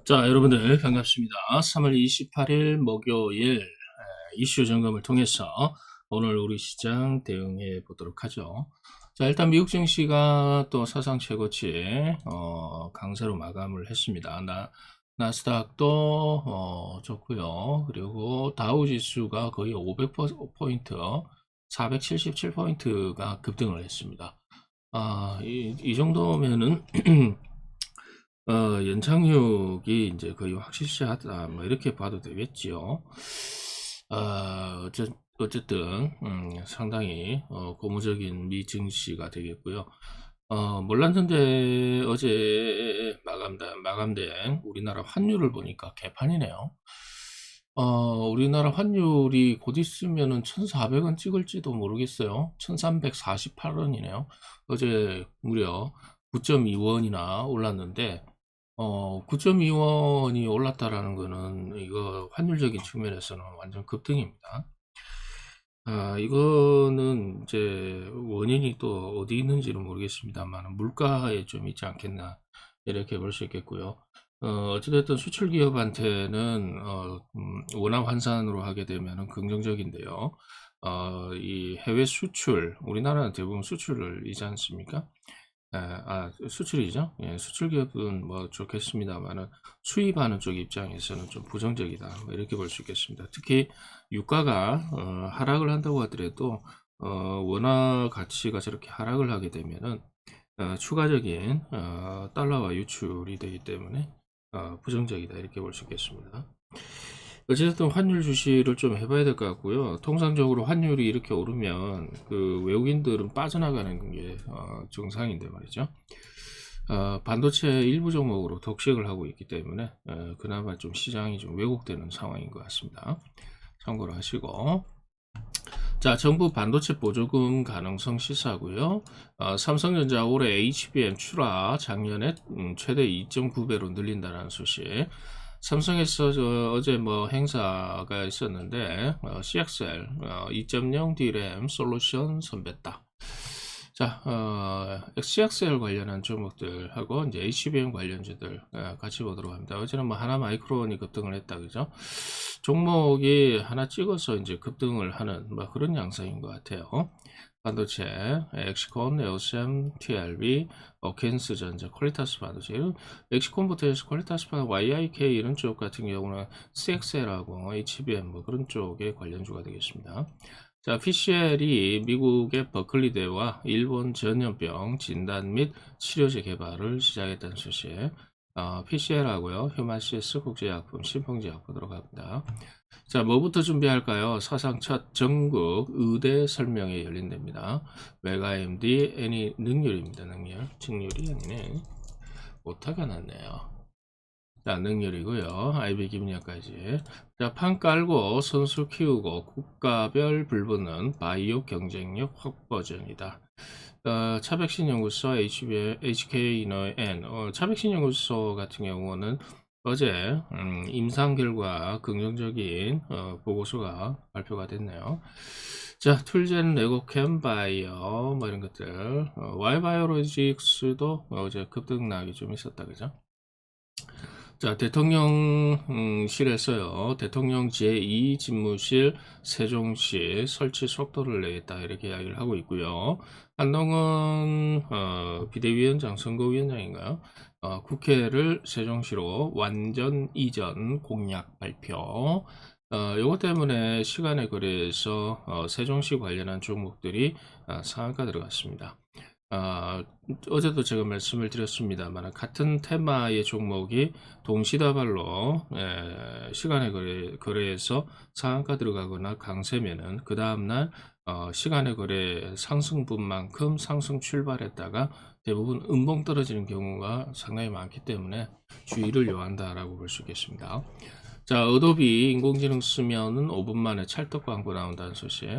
자, 여러분들 반갑습니다. 3월 28일 목요일 이슈 점검을 통해서 오늘 우리 시장 대응해 보도록 하죠. 자, 일단 미국 증시가 또 사상 최고치 강세로 마감을 했습니다. 나스닥도 좋고요. 그리고 다우 지수가 거의 500포인트, 477포인트가 급등을 했습니다. 이 정도면은 연착륙이 이제 거의 확실시하다, 뭐, 이렇게 봐도 되겠지요. 어쨌든, 상당히, 고무적인 미증시가 되겠고요. 몰랐는데, 어제 마감된 우리나라 환율을 보니까 개판이네요. 우리나라 환율이 곧 있으면은 1,400원 찍을지도 모르겠어요. 1,348원이네요. 어제 무려 9.2원이나 올랐는데, 9.2원이 올랐다라는 거는 이거 환율적인 측면에서는 완전 급등입니다. 이거는 이제 원인이 또 어디 있는지는 모르겠습니다만 물가에 좀 있지 않겠나 이렇게 볼 수 있겠고요. 어찌됐든 수출 기업한테는 원화 환산으로 하게 되면은 긍정적인데요. 이 해외 수출, 우리나라는 대부분 수출을 이지 않습니까? 수출이죠. 예, 수출 기업은 뭐 좋겠습니다만은 수입하는 쪽 입장에서는 좀 부정적이다. 뭐 이렇게 볼 수 있겠습니다. 특히 유가가 하락을 한다고 하더라도 원화 가치가 저렇게 하락을 하게 되면은 추가적인 달러와 유출이 되기 때문에 부정적이다 이렇게 볼 수 있겠습니다. 어쨌든 환율 주시를 좀 해봐야 될 것 같고요. 통상적으로 환율이 이렇게 오르면 그 외국인들은 빠져나가는 게 정상인데 말이죠. 반도체 일부 종목으로 독식을 하고 있기 때문에 그나마 좀 시장이 좀 왜곡되는 상황인 것 같습니다. 참고로 하시고. 자, 정부 반도체 보조금 가능성 시사고요. 삼성전자 올해 HBM 출하 작년에 최대 2.9배로 늘린다는 소식. 삼성에서 어제 뭐 행사가 있었는데 CXL 2.0 DRAM 솔루션 선배다. 자, CXL 관련한 종목들하고 이제 HBM 관련주들 같이 보도록 합니다. 어제는 뭐 하나 마이크론이 급등을 했다, 그죠? 종목이 하나 찍어서 이제 급등을 하는 뭐 그런 양상인 것 같아요. 반도체, 엑시콘, 에오셈, TLB, 겐스전자, 퀄리타스 반도체. 엑시콘부터 해서 퀄리타스 반도체, YIK 이런 쪽 같은 경우는 CXL하고 HBM 뭐 그런 쪽의 관련주가 되겠습니다. 자, PCL이 미국의 버클리대와 일본 전염병 진단 및 치료제 개발을 시작했다는 소식. PCL하고요, 휴마시스 국제약품 신풍제약 보도록 합니다. 자, 뭐부터 준비할까요? 사상 첫 전국 의대 설명회 열린답니다. 메가MD 애니 능률입니다. 능률. 직률이 아니네. 오타가 났네요. 자, 능률이고요. IB 김리학까지. 자, 판 깔고 선수 키우고 국가별 불붙는 바이오 경쟁력 확보전이다. 차백신 연구소 HKNO 차백신 연구소 같은 경우는 어제 임상 결과 긍정적인 보고서가 발표가 됐네요. 자, 툴젠, 레고캠, 바이오 뭐 이런 것들, Y바이오로직스도 어제 급등락이 좀 있었다, 그죠? 자, 대통령실에서요, 대통령 제2 집무실 세종시 설치 속도를 내겠다, 이렇게 이야기를 하고 있고요. 한동훈 비대위원장, 선거위원장인가요? 국회를 세종시로 완전 이전 공약 발표. 요것 때문에 시간에 거래해서 세종시 관련한 종목들이 상한가 들어갔습니다. 어제도 제가 말씀을 드렸습니다만 같은 테마의 종목이 동시다발로 시간의 거래에서 상한가 들어가거나 강세면은 그 다음날 시간의 거래 상승분만큼 상승 출발했다가 대부분 음봉 떨어지는 경우가 상당히 많기 때문에 주의를 요한다라고 볼 수 있겠습니다. 자, 어도비 인공지능 쓰면은 5분 만에 찰떡 광고 나온다는 소식.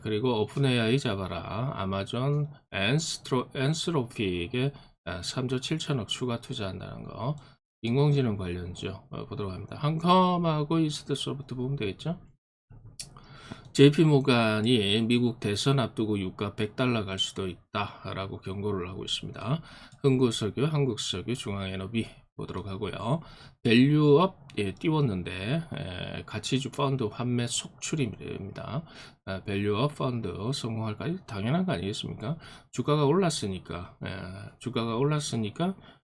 그리고 오픈AI 잡아라. 아마존 엔스로픽에 3조 7천억 추가 투자한다는 거. 인공지능 관련주 보도록 합니다. 한컴하고 이스트소프트 보면 되겠죠? JP모간이 미국 대선 앞두고 유가 100달러 갈 수도 있다라고 경고를 하고 있습니다. 흥구석유, 한국석유, 중앙에너비 보도록 하고요. 밸류업 띄웠는데 가치주 펀드 환매 속출입니다. 밸류업 펀드 성공할까요? 당연한 거 아니겠습니까? 주가가 올랐으니까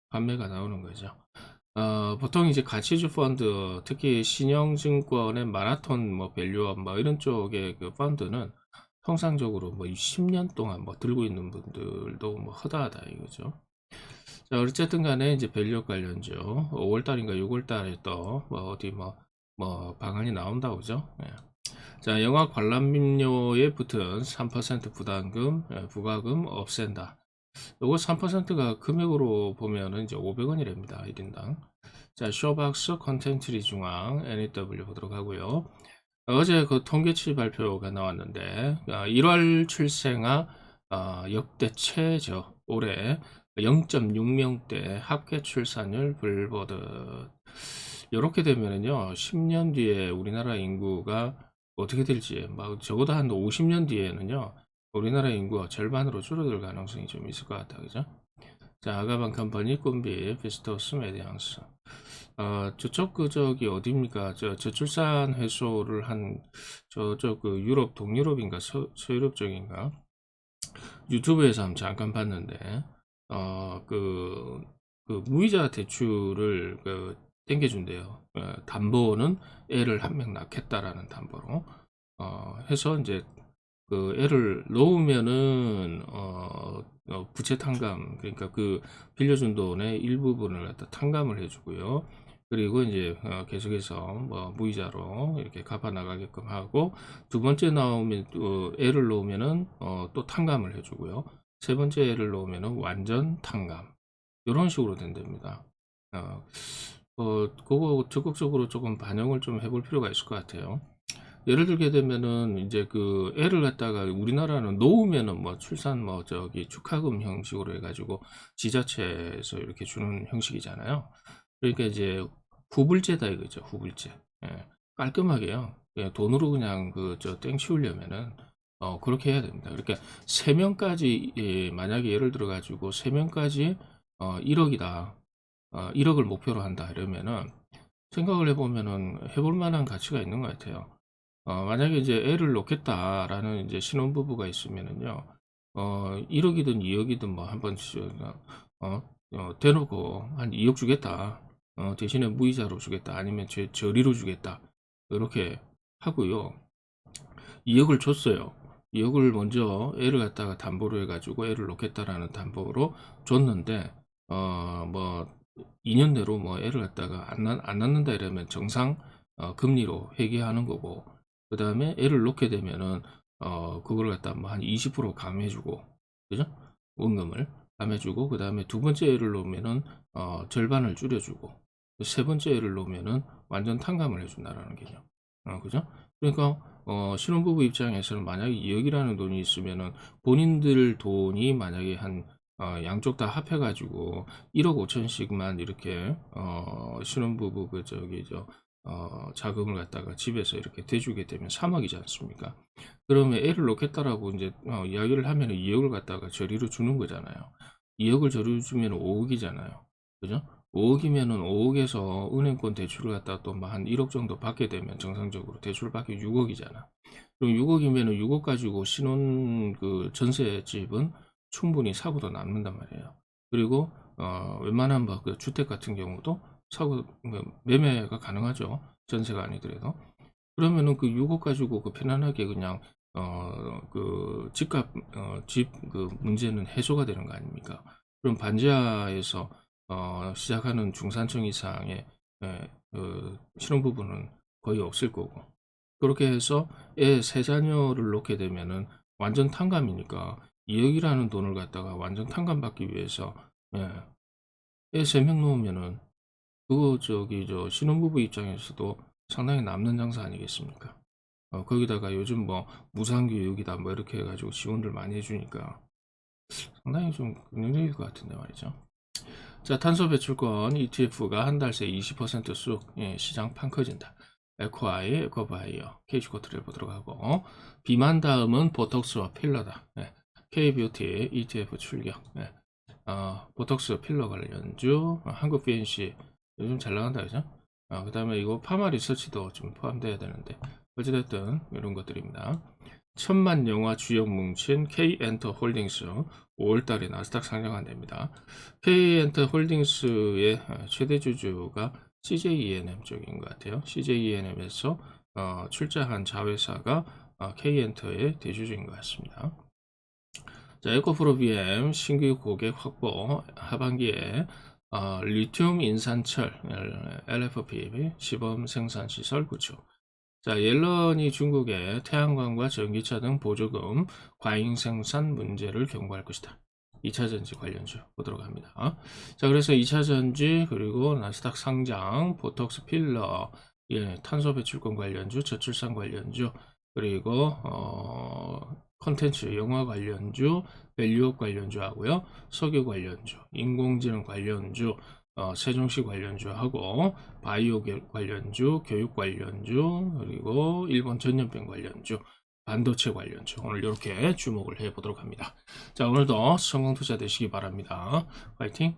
환매가 나오는 거죠. 보통 이제 가치주 펀드, 특히 신영증권의 마라톤 뭐 밸류업 뭐 이런 쪽의 그 펀드는 통상적으로 뭐 10년 동안 뭐 들고 있는 분들도 뭐 허다하다 이거죠. 자, 어쨌든 간에 이제 밸류업 관련주 5월달인가 6월달에 또 뭐 어디 뭐 방안이 나온다고 그죠? 예. 자, 영화 관람료에 붙은 3% 부담금, 부과금 없앤다. 요거 3%가 금액으로 보면은 이제 500원이랍니다. 1인당. 자, 쇼박스 컨텐츠리 중앙 NEW 보도록 하고요. 어제 그 통계치 발표가 나왔는데 1월 출생아 역대 최저 올해 0.6명대 합계 출산율 불보듯 이렇게 되면은요 10년 뒤에 우리나라 인구가 어떻게 될지 막 적어도 한 50년 뒤에는요 우리나라 인구가 절반으로 줄어들 가능성이 좀 있을 것 같다 그죠? 자, 아가방 컴퍼니, 꿈비, 비스토스, 메디앙스. 저쪽 저기 어디입니까? 저출산 해소를 한 저쪽 그 유럽 동유럽인가 서유럽 쪽인가 유튜브에서 한번 잠깐 봤는데 그 무이자 대출을 땡겨준대요. 담보는 애를 한 명 낳겠다라는 담보로 해서 이제 그 애를 놓으면은 부채 탕감 그러니까 그 빌려준 돈의 일부분을 갖다 탕감을 해주고요. 그리고 이제 계속해서 뭐 무이자로 이렇게 갚아 나가게끔 하고 두 번째 나오면 또 애를 놓으면은 또 탕감을 해주고요. 세 번째 애를 놓으면은 완전 탕감 이런 식으로 된답니다. 그거 적극적으로 조금 반영을 좀 해볼 필요가 있을 것 같아요. 예를 들게 되면은 이제 그 애를 갖다가 우리나라는 놓으면은 뭐 출산 뭐 저기 축하금 형식으로 해가지고 지자체에서 이렇게 주는 형식이잖아요. 그러니까 이제 후불제다 이거죠. 후불제. 깔끔하게요. 돈으로 그냥 그 저 땡 치우려면은 그렇게 해야 됩니다. 그러니까 3명까지 만약에 예를 들어 가지고 3명까지 1억이다. 1억을 목표로 한다 이러면은 생각을 해보면은 해볼 만한 가치가 있는 것 같아요. 만약에 이제 애를 놓겠다라는 이제 신혼부부가 있으면은요, 1억이든 2억이든 뭐 한 번씩, 대놓고 한 2억 주겠다. 대신에 무이자로 주겠다. 아니면 저리로 주겠다. 이렇게 하고요. 2억을 줬어요. 2억을 먼저 애를 갖다가 담보로 해가지고 애를 놓겠다라는 담보로 줬는데, 뭐, 2년 내로 뭐 애를 갖다가 안 낳는다 이러면 정상 금리로 회계하는 거고, 그 다음에 애를 놓게 되면은 그걸 갖다 뭐 한 20% 감해주고 그죠? 원금을 감해주고 그 다음에 두 번째 애를 놓으면은 절반을 줄여주고 세 번째 애를 놓으면은 완전 탕감을 해준다라는 개념. 그죠? 그러니까 신혼부부 입장에서는 만약에 2억이라는 돈이 있으면은 본인들 돈이 만약에 한 양쪽 다 합해가지고 1억 5천씩만 이렇게 신혼부부 그 저기 자금을 갖다가 집에서 이렇게 대주게 되면 3억이지 않습니까? 그러면 애를 놓겠다라고 이제 이야기를 하면 2억을 갖다가 저리로 주는 거잖아요. 2억을 저리로 주면 5억이잖아요. 그죠? 5억이면은 5억에서 은행권 대출을 갖다가 또 한 1억 정도 받게 되면 정상적으로 대출 받기 6억이잖아. 그럼 6억이면은 6억 가지고 신혼 그 전세집은 충분히 사고도 남는단 말이에요. 그리고 웬만한 그 주택 같은 경우도 사고 매매가 가능하죠. 전세가 아니더라도. 그러면은 그 6억 가지고 그 편안하게 그냥 그 집값 집 그 문제는 해소가 되는 거 아닙니까? 그럼 반지하에서 시작하는 중산층 이상의 그 신혼부부는 거의 없을 거고 그렇게 해서 애 세 자녀를 놓게 되면은 완전 탕감이니까 2억이라는 돈을 갖다가 완전 탕감받기 위해서 애 3명 놓으면은 그거 신혼부부 입장에서도 상당히 남는 장사 아니겠습니까? 거기다가 요즘 뭐 무상교육이다 뭐 이렇게 해가지고 지원들 많이 해주니까 상당히 좀 긍정적일 것 같은데 말이죠. 자, 탄소 배출권 ETF가 한 달 새 20%쑥 시장 판 커진다. 에코아이, 에코바이어, K시코트를 보도록 하고 비만 다음은 보톡스와 필러다. K뷰티 ETF 출격. 보톡스 필러 관련주, 한국 BNC 요즘 잘 나간다 그죠? 그 다음에 이거 파마 리서치도 좀 포함되어야 되는데 어찌됐든 이런 것들입니다. 천만 영화 주역 뭉친 K엔터 홀딩스 5월달에 나스닥 상장한답니다. K엔터 홀딩스의 최대 주주가 CJENM 쪽인 것 같아요. CJENM에서 출자한 자회사가 K엔터의 대주주인 것 같습니다. 자, 에코프로 BM 신규 고객 확보 하반기에 리튬 인산철 LFP 시범 생산 시설 구축. 자, 옐런이 중국의 태양광과 전기차 등 보조금 과잉 생산 문제를 경고할 것이다. 2차전지 관련주 보도록 합니다. 자, 그래서 2차전지 그리고 나스닥 상장, 보톡스 필러, 탄소 배출권 관련주, 저출산 관련주, 그리고 콘텐츠 영화 관련주, 밸류업 관련주 하고요. 석유 관련주, 인공지능 관련주, 세종시 관련주하고 바이오 관련주, 교육 관련주, 그리고 일본 전염병 관련주, 반도체 관련주 오늘 이렇게 주목을 해 보도록 합니다. 자, 오늘도 성공 투자 되시기 바랍니다. 화이팅!